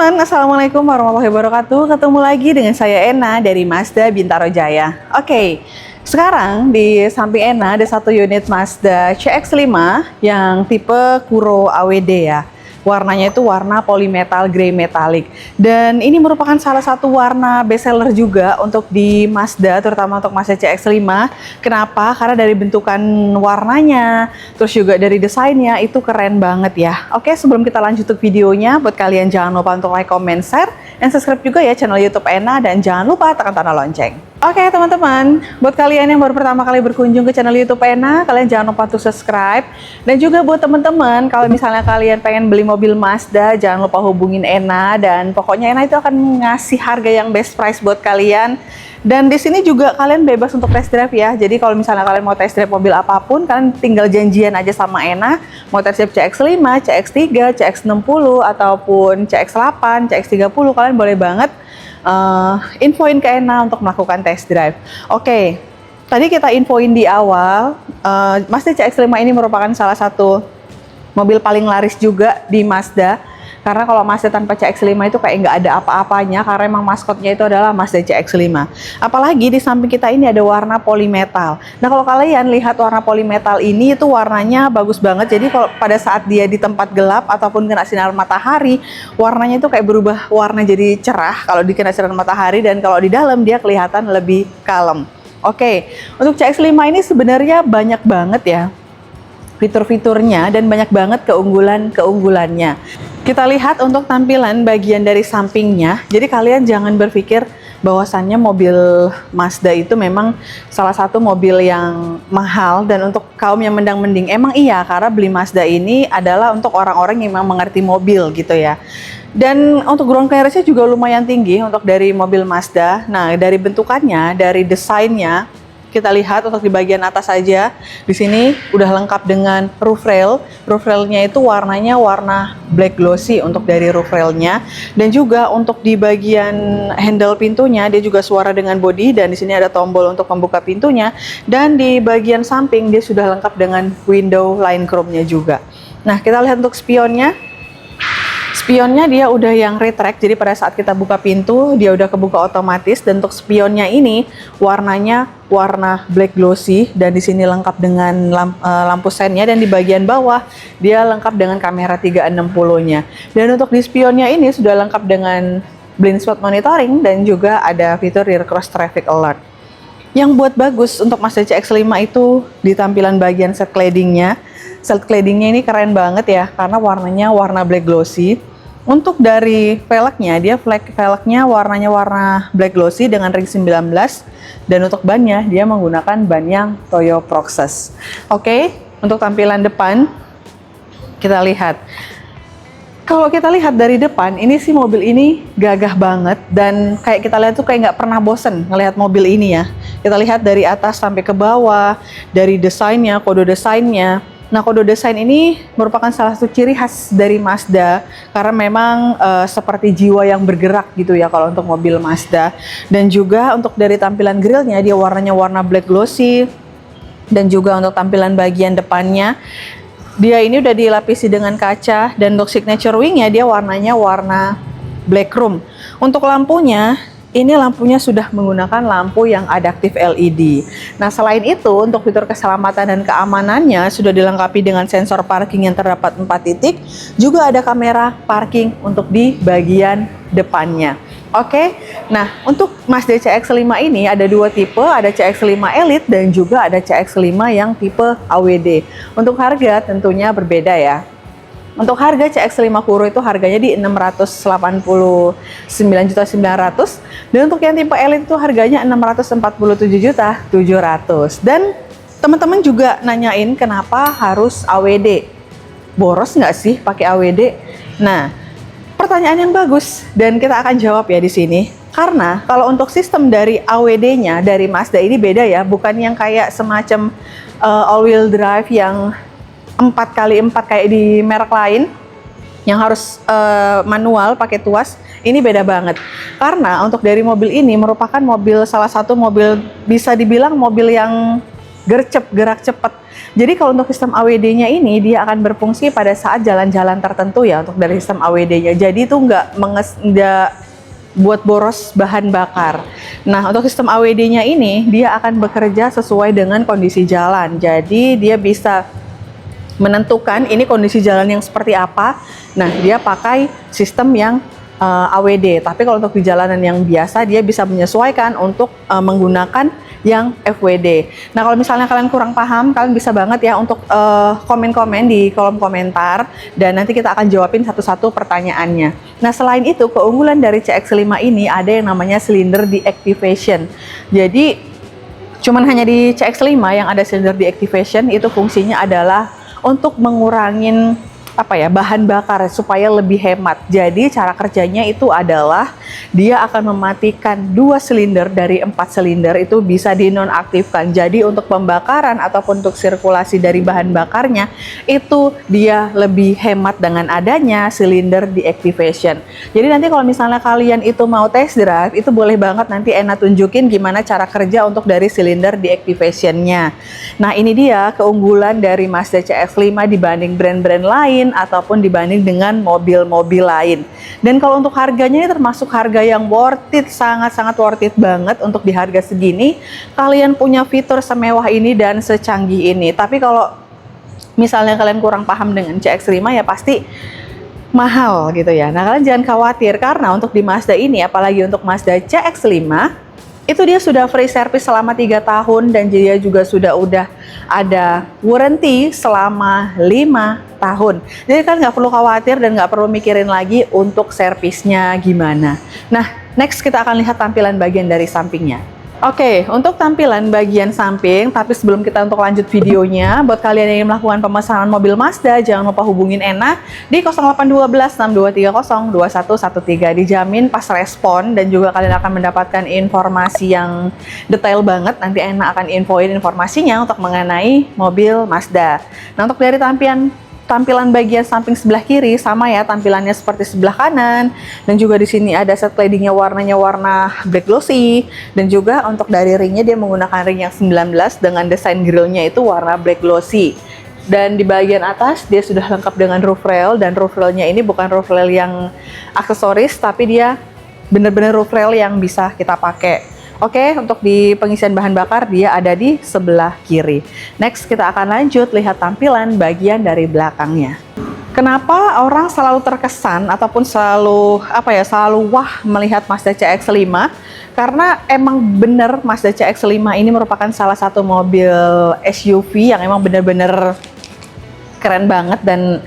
teman-teman, Assalamualaikum warahmatullahi wabarakatuh. Ketemu lagi dengan saya Ena dari Mazda Bintaro Jaya. Oke, sekarang di samping Ena ada satu unit Mazda CX-5 yang tipe Kuro AWD ya. Warnanya itu warna polymetal grey metallic. Dan ini merupakan salah satu warna best seller juga untuk di Mazda, terutama untuk Mazda CX-5. Kenapa? Karena dari bentukan warnanya, terus juga dari desainnya itu keren banget ya. Oke, sebelum kita lanjut ke videonya, buat kalian jangan lupa untuk like, comment, share, dan subscribe juga ya channel YouTube Ena, dan jangan lupa tekan tanda lonceng. Oke teman-teman, buat kalian yang baru pertama kali berkunjung ke channel YouTube Ena, kalian jangan lupa untuk subscribe. Dan juga buat teman-teman, kalau misalnya kalian pengen beli mobil Mazda, jangan lupa hubungin Ena, dan pokoknya Ena itu akan ngasih harga yang best price buat kalian. Dan di sini juga kalian bebas untuk test drive ya. Jadi kalau misalnya kalian mau test drive mobil apapun, kalian tinggal janjian aja sama Ena. Mau test drive CX-5, CX-3, CX-60, ataupun CX-8, CX-30, kalian boleh banget infoin ke Ena untuk melakukan test drive. Oke, tadi kita infoin di awal, Mazda CX-5 ini merupakan salah satu mobil paling laris juga di Mazda. Karena kalau Mazda tanpa CX-5 itu kayak nggak ada apa-apanya, karena emang maskotnya itu adalah Mazda CX-5. Apalagi di samping kita ini ada warna polymetal. Nah kalau kalian lihat warna polymetal ini, itu warnanya bagus banget. Jadi kalau pada saat dia di tempat gelap ataupun kena sinar matahari, warnanya itu kayak berubah warna jadi cerah kalau dikena sinar matahari, dan kalau di dalam dia kelihatan lebih kalem. Oke, untuk CX-5 ini sebenarnya banyak banget ya fitur-fiturnya, dan banyak banget keunggulannya. Kita lihat untuk tampilan bagian dari sampingnya. Jadi kalian jangan berpikir bahwasannya mobil Mazda itu memang salah satu mobil yang mahal dan untuk kaum yang mendang-mending. Emang iya, karena beli Mazda ini adalah untuk orang-orang yang memang mengerti mobil gitu ya. Dan untuk ground clearance-nya juga lumayan tinggi untuk dari mobil Mazda. Nah, dari bentukannya, dari desainnya, kita lihat untuk di bagian atas saja, di sini udah lengkap dengan roof rail. Roof railnya itu warnanya warna black glossy untuk dari roof railnya, dan juga untuk di bagian handle pintunya dia juga suara dengan body, dan di sini ada tombol untuk membuka pintunya, dan di bagian samping dia sudah lengkap dengan window line chrome-nya juga. Nah kita lihat untuk spionnya. Spionnya dia udah yang retract, jadi pada saat kita buka pintu dia udah kebuka otomatis. Dan untuk spionnya ini warnanya warna black glossy, dan di sini lengkap dengan lampu sennya, dan di bagian bawah dia lengkap dengan kamera 360-nya. Dan untuk di spionnya ini sudah lengkap dengan blind spot monitoring, dan juga ada fitur rear cross traffic alert. Yang buat bagus untuk Mazda CX-5 itu di tampilan bagian set claddingnya. Set claddingnya ini keren banget ya, karena warnanya warna black glossy. Untuk dari velgnya, dia velgnya warnanya warna black glossy dengan ring 19, dan untuk bannya dia menggunakan ban yang Toyo Proxes. Oke, untuk tampilan depan kita lihat. Kalau kita lihat dari depan, ini sih mobil ini gagah banget, dan kayak kita lihat tuh kayak nggak pernah bosen ngelihat mobil ini ya. Kita lihat dari atas sampai ke bawah, dari desainnya, kode desainnya. Nah, kode desain ini merupakan salah satu ciri khas dari Mazda, karena memang seperti jiwa yang bergerak gitu ya kalau untuk mobil Mazda. Dan juga untuk dari tampilan grillnya, dia warnanya warna black glossy, dan juga untuk tampilan bagian depannya, dia ini udah dilapisi dengan kaca, dan untuk signature wingnya dia warnanya warna black chrome. Untuk lampunya, ini lampunya sudah menggunakan lampu yang adaptif LED. Nah, selain itu untuk fitur keselamatan dan keamanannya sudah dilengkapi dengan sensor parking yang terdapat 4 titik, juga ada kamera parking untuk di bagian depannya. Oke, nah untuk Mazda CX-5 ini ada dua tipe, ada CX-5 Elite dan juga ada CX-5 yang tipe AWD. Untuk harga tentunya berbeda ya. Untuk harga CX-5 Kuro itu harganya di 689.900.000, dan untuk yang tipe Elite itu harganya 647.700.000. Dan teman-teman juga nanyain kenapa harus AWD? Boros nggak sih pakai AWD? Nah, pertanyaan yang bagus, dan kita akan jawab ya di sini. Karena kalau untuk sistem dari AWD-nya dari Mazda ini beda ya, bukan yang kayak semacam all-wheel drive yang 4x4 kayak di merek lain yang harus manual pakai tuas. Ini beda banget, karena untuk dari mobil ini merupakan mobil, salah satu mobil bisa dibilang mobil yang gercep, gerak cepat. Jadi kalau untuk sistem AWD-nya ini dia akan berfungsi pada saat jalan-jalan tertentu ya untuk dari sistem AWD-nya. Jadi itu nggak buat boros bahan bakar. Nah untuk sistem AWD-nya ini dia akan bekerja sesuai dengan kondisi jalan. Jadi dia bisa menentukan ini kondisi jalan yang seperti apa. Nah dia pakai sistem yang AWD. Tapi kalau untuk di jalanan yang biasa dia bisa menyesuaikan untuk menggunakan yang FWD. Nah kalau misalnya kalian kurang paham, kalian bisa banget ya untuk komen-komen di kolom komentar dan nanti kita akan jawabin satu-satu pertanyaannya. Nah selain itu keunggulan dari CX-5 ini ada yang namanya cylinder deactivation. Jadi cuman hanya di CX-5 yang ada cylinder deactivation, itu fungsinya adalah untuk mengurangin bahan bakar supaya lebih hemat. Jadi cara kerjanya itu adalah dia akan mematikan 2 silinder dari 4 silinder itu bisa dinonaktifkan. Jadi untuk pembakaran ataupun untuk sirkulasi dari bahan bakarnya itu dia lebih hemat dengan adanya cylinder deactivation. Jadi nanti kalau misalnya kalian itu mau test drive, itu boleh banget nanti Ena tunjukin gimana cara kerja untuk dari cylinder deactivation-nya. Nah ini dia keunggulan dari Mazda CX-5 dibanding brand-brand lain ataupun dibanding dengan mobil-mobil lain. Dan kalau untuk harganya ini termasuk harga yang worth it, sangat-sangat worth it banget untuk di harga segini kalian punya fitur semewah ini dan secanggih ini. Tapi kalau misalnya kalian kurang paham dengan CX-5 ya pasti mahal gitu ya. Nah kalian jangan khawatir karena untuk di Mazda ini, apalagi untuk Mazda CX-5 itu dia sudah free service selama 3 tahun dan dia juga sudah ada warranty selama 5 tahun. Jadi kan nggak perlu khawatir dan nggak perlu mikirin lagi untuk servisnya gimana. Nah, next kita akan lihat tampilan bagian dari sampingnya. Oke, untuk tampilan bagian samping, tapi sebelum kita untuk lanjut videonya, buat kalian yang ingin melakukan pemesanan mobil Mazda, jangan lupa hubungin Ena di 0812 6230 2113. Dijamin pas respon dan juga kalian akan mendapatkan informasi yang detail banget. Nanti Ena akan infoin informasinya untuk mengenai mobil Mazda. Nah, untuk dari tampilan bagian samping sebelah kiri sama ya tampilannya seperti sebelah kanan, dan juga di sini ada set claddingnya warnanya warna black glossy, dan juga untuk dari ringnya dia menggunakan ring yang 19 dengan desain grillnya itu warna black glossy. Dan di bagian atas dia sudah lengkap dengan roof rail, dan roof railnya ini bukan roof rail yang aksesoris tapi dia bener-bener roof rail yang bisa kita pakai. Oke, untuk di pengisian bahan bakar dia ada di sebelah kiri. Next kita akan lanjut lihat tampilan bagian dari belakangnya. Kenapa orang selalu terkesan ataupun selalu wah melihat Mazda CX-5? Karena emang bener Mazda CX-5 ini merupakan salah satu mobil SUV yang emang bener-bener keren banget dan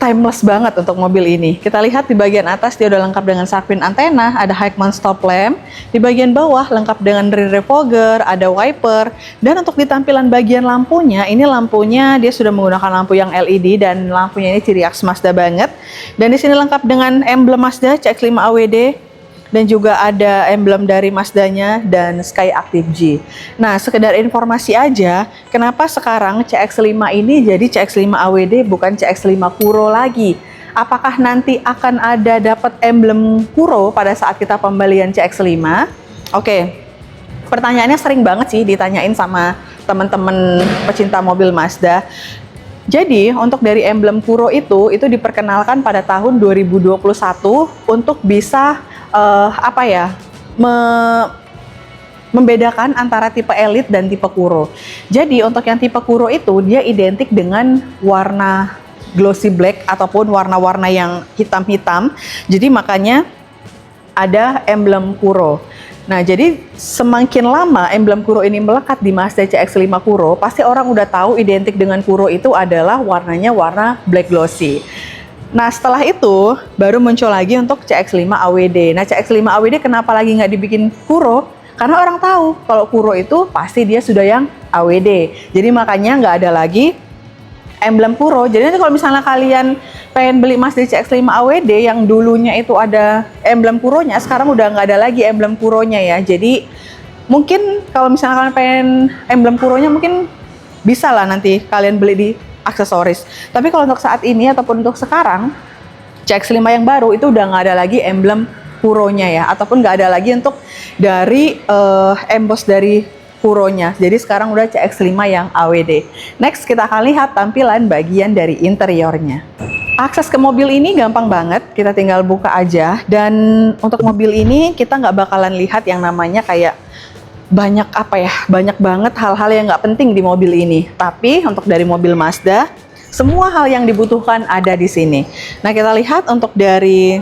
timeless banget untuk mobil ini. Kita lihat di bagian atas dia udah lengkap dengan shark fin antena, ada high mount stop lamp. Di bagian bawah lengkap dengan rear defogger, ada wiper. Dan untuk di tampilan bagian lampunya, ini lampunya dia sudah menggunakan lampu yang LED dan lampunya ini ciri khas Mazda banget. Dan di sini lengkap dengan emblem Mazda CX-5 AWD. Dan juga ada emblem dari Mazdanya dan Sky Active G. Nah, sekedar informasi aja, kenapa sekarang CX-5 ini jadi CX-5 AWD bukan CX-5 Kuro lagi? Apakah nanti akan ada dapat emblem Kuro pada saat kita pembelian CX-5? Oke, pertanyaannya sering banget sih ditanyain sama teman-teman pecinta mobil Mazda. Jadi untuk dari emblem Kuro itu diperkenalkan pada tahun 2021 untuk bisa membedakan antara tipe Elite dan tipe Kuro. Jadi untuk yang tipe Kuro itu dia identik dengan warna glossy black ataupun warna-warna yang hitam-hitam. Jadi makanya ada emblem Kuro. Nah, jadi semakin lama emblem Kuro ini melekat di Mazda CX-5 Kuro, pasti orang udah tahu identik dengan Kuro itu adalah warnanya warna black glossy. Nah, setelah itu baru muncul lagi untuk CX-5 AWD. Nah, CX-5 AWD kenapa lagi nggak dibikin Kuro? Karena orang tahu kalau Kuro itu pasti dia sudah yang AWD. Jadi makanya nggak ada lagi emblem Kuro. Jadi nanti kalau misalnya kalian pengen beli Mazda CX-5 AWD yang dulunya itu ada emblem Kuronya, sekarang udah nggak ada lagi emblem Kuronya ya. Jadi mungkin kalau misalnya kalian pengen emblem Kuronya mungkin bisa lah nanti kalian beli di aksesoris. Tapi kalau untuk saat ini ataupun untuk sekarang CX-5 yang baru itu udah nggak ada lagi emblem Kuronya ya, ataupun nggak ada lagi untuk dari emboss dari Huro-nya. Jadi sekarang udah CX-5 yang AWD. Next kita akan lihat tampilan bagian dari interiornya. Akses ke mobil ini gampang banget, kita tinggal buka aja. Dan untuk mobil ini kita nggak bakalan lihat yang namanya kayak banyak banyak banget hal-hal yang nggak penting di mobil ini. Tapi untuk dari mobil Mazda, semua hal yang dibutuhkan ada di sini. Nah, kita lihat untuk dari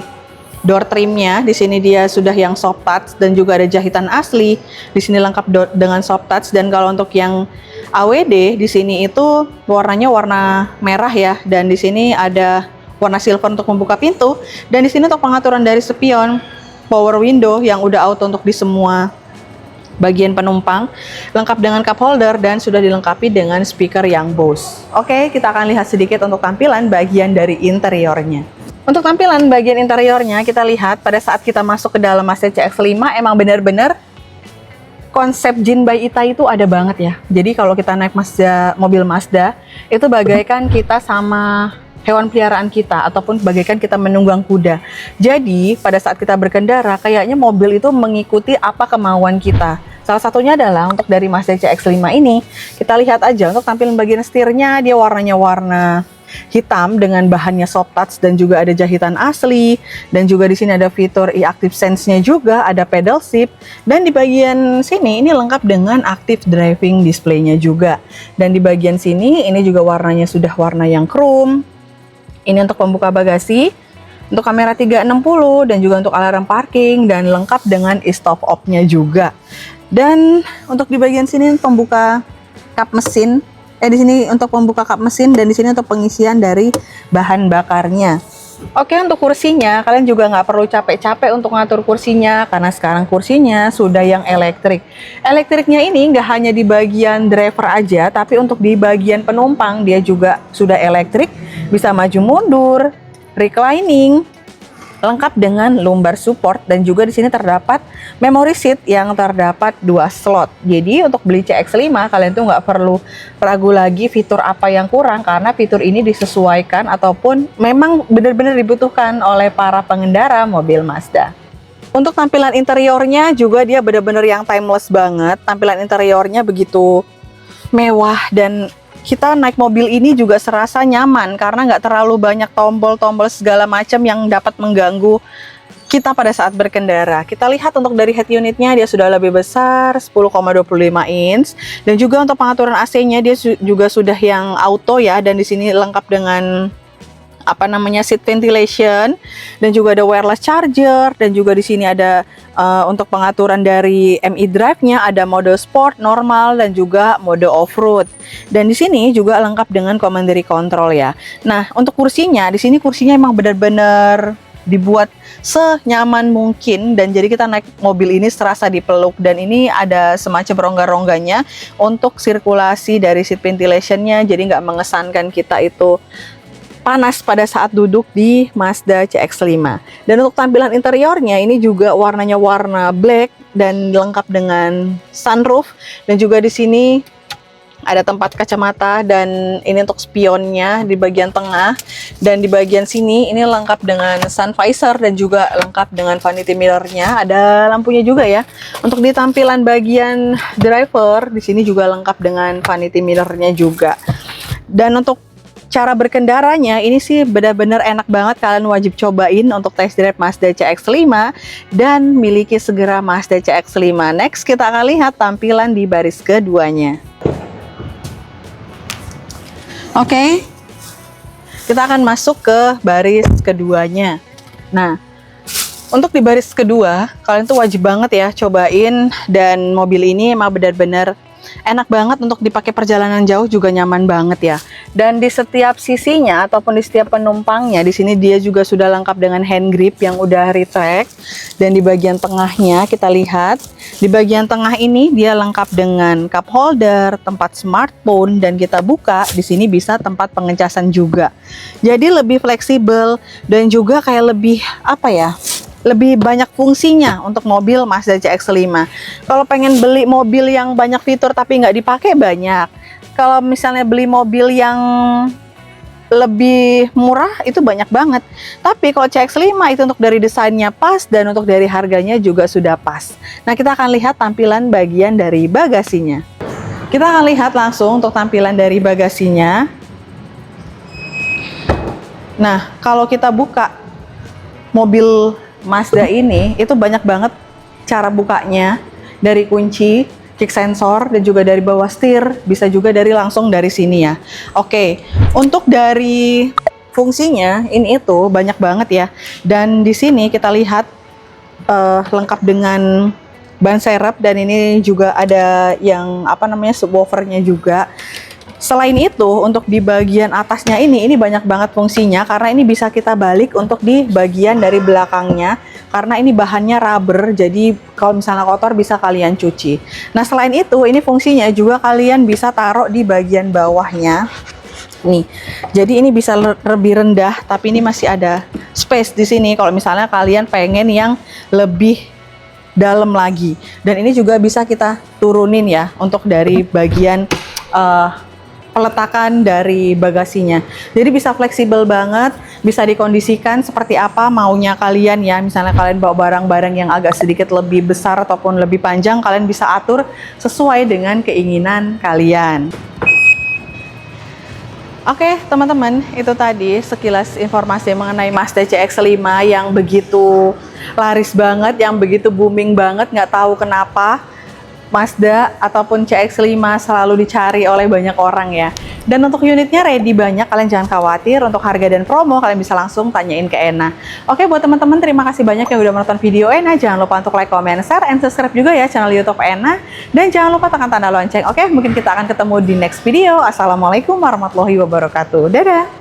door trimnya, di sini dia sudah yang soft touch dan juga ada jahitan asli. Di sini lengkap dengan soft touch, dan kalau untuk yang AWD di sini itu warnanya warna merah ya, dan di sini ada warna silver untuk membuka pintu, dan di sini untuk pengaturan dari spion, power window yang udah auto untuk di semua bagian penumpang, lengkap dengan cup holder dan sudah dilengkapi dengan speaker yang Bose. Oke, kita akan lihat sedikit untuk tampilan bagian dari interiornya. Untuk tampilan bagian interiornya, kita lihat pada saat kita masuk ke dalam Mazda CX-5 emang benar-benar konsep Jin by Ita itu ada banget ya. Jadi kalau kita naik mobil Mazda, itu bagaikan kita sama hewan peliharaan kita, ataupun bagaikan kita menunggang kuda. Jadi pada saat kita berkendara, kayaknya mobil itu mengikuti apa kemauan kita. Salah satunya adalah untuk dari Mazda CX-5 ini, kita lihat aja untuk tampilan bagian setirnya, dia warnanya warna hitam dengan bahannya soft touch dan juga ada jahitan asli, dan juga di sini ada fitur e-active sense-nya juga, ada pedal shift, dan di bagian sini ini lengkap dengan active driving display-nya juga. Dan di bagian sini ini juga warnanya sudah warna yang chrome. Ini untuk pembuka bagasi, untuk kamera 360 dan juga untuk alarm parking, dan lengkap dengan e-stop off-nya juga. Dan untuk di bagian sini pembuka kap mesin. Di sini untuk pembuka kap mesin, dan di sini untuk pengisian dari bahan bakarnya. Oke, untuk kursinya kalian juga nggak perlu capek-capek untuk ngatur kursinya, karena sekarang kursinya sudah yang elektrik. Elektriknya ini nggak hanya di bagian driver aja, tapi untuk di bagian penumpang dia juga sudah elektrik, bisa maju mundur, reclining, lengkap dengan lumbar support, dan juga di sini terdapat memory seat yang terdapat 2 slot. Jadi untuk beli CX-5 kalian tuh nggak perlu ragu lagi fitur apa yang kurang, karena fitur ini disesuaikan ataupun memang benar-benar dibutuhkan oleh para pengendara mobil Mazda. Untuk tampilan interiornya juga dia benar-benar yang timeless banget. Tampilan interiornya begitu mewah, dan kita naik mobil ini juga serasa nyaman karena nggak terlalu banyak tombol-tombol segala macam yang dapat mengganggu kita pada saat berkendara. Kita lihat untuk dari head unitnya dia sudah lebih besar, 10,25 inch, dan juga untuk pengaturan AC-nya dia juga sudah yang auto ya, dan di sini lengkap dengan seat ventilation, dan juga ada wireless charger, dan juga di sini ada untuk pengaturan dari MI drive-nya, ada mode sport, normal, dan juga mode off-road. Dan di sini juga lengkap dengan commandery control ya. Nah, untuk kursinya, di sini kursinya emang benar-benar dibuat senyaman mungkin, dan jadi kita naik mobil ini serasa dipeluk, dan ini ada semacam rongga-rongganya untuk sirkulasi dari seat ventilation-nya, jadi nggak mengesankan kita itu panas pada saat duduk di Mazda CX-5. Dan untuk tampilan interiornya ini juga warnanya warna black dan lengkap dengan sunroof, dan juga di sini ada tempat kacamata, dan ini untuk spionnya di bagian tengah, dan di bagian sini ini lengkap dengan sun visor dan juga lengkap dengan vanity mirrornya, ada lampunya juga ya. Untuk di tampilan bagian driver di sini juga lengkap dengan vanity mirrornya juga. Dan untuk cara berkendaranya ini sih benar-benar enak banget, kalian wajib cobain untuk test drive Mazda CX-5 dan miliki segera Mazda CX-5. Next kita akan lihat tampilan di baris keduanya. Oke, kita akan masuk ke baris keduanya. Nah, untuk di baris kedua kalian tuh wajib banget ya cobain, dan mobil ini emang benar-benar enak banget untuk dipakai perjalanan jauh, juga nyaman banget ya. Dan di setiap sisinya ataupun di setiap penumpangnya di sini dia juga sudah lengkap dengan hand grip yang udah retract. Dan di bagian tengahnya kita lihat, di bagian tengah ini dia lengkap dengan cup holder, tempat smartphone, dan kita buka di sini bisa tempat pengecasan juga. Jadi lebih fleksibel dan juga kayak lebih lebih banyak fungsinya untuk mobil Mazda CX-5. Kalau pengen beli mobil yang banyak fitur tapi nggak dipakai banyak. Kalau misalnya beli mobil yang lebih murah itu banyak banget. Tapi kalau CX-5 itu untuk dari desainnya pas dan untuk dari harganya juga sudah pas. Nah, kita akan lihat tampilan bagian dari bagasinya. Kita akan lihat langsung untuk tampilan dari bagasinya. Nah, kalau kita buka mobil Mazda ini, itu banyak banget cara bukanya. Dari kunci, kick sensor, dan juga dari bawah setir, bisa juga dari langsung dari sini ya. Oke, untuk dari fungsinya ini itu banyak banget ya. Dan di sini kita lihat lengkap dengan ban serep, dan ini juga ada yang apa namanya subwoofernya juga. Selain itu, untuk di bagian atasnya ini banyak banget fungsinya, karena ini bisa kita balik untuk di bagian dari belakangnya, karena ini bahannya rubber, jadi kalau misalnya kotor bisa kalian cuci. Nah, selain itu, ini fungsinya juga kalian bisa taruh di bagian bawahnya. Nih, jadi ini bisa lebih rendah, tapi ini masih ada space di sini kalau misalnya kalian pengen yang lebih dalam lagi. Dan ini juga bisa kita turunin ya, untuk dari bagian peletakan dari bagasinya. Jadi bisa fleksibel banget, bisa dikondisikan seperti apa maunya kalian ya. Misalnya kalian bawa barang-barang yang agak sedikit lebih besar ataupun lebih panjang, kalian bisa atur sesuai dengan keinginan kalian. Oke, teman-teman, itu tadi sekilas informasi mengenai Mazda CX-5 yang begitu laris banget, yang begitu booming banget, nggak tahu kenapa Mazda ataupun CX-5 selalu dicari oleh banyak orang ya. Dan untuk unitnya ready banyak, kalian jangan khawatir. Untuk harga dan promo kalian bisa langsung tanyain ke Ena. Oke, buat teman-teman terima kasih banyak yang udah menonton video Ena. Jangan lupa untuk like, comment, share, and subscribe juga ya channel YouTube Ena. Dan jangan lupa tekan tanda lonceng. Oke, mungkin kita akan ketemu di next video. Assalamualaikum warahmatullahi wabarakatuh. Dadah!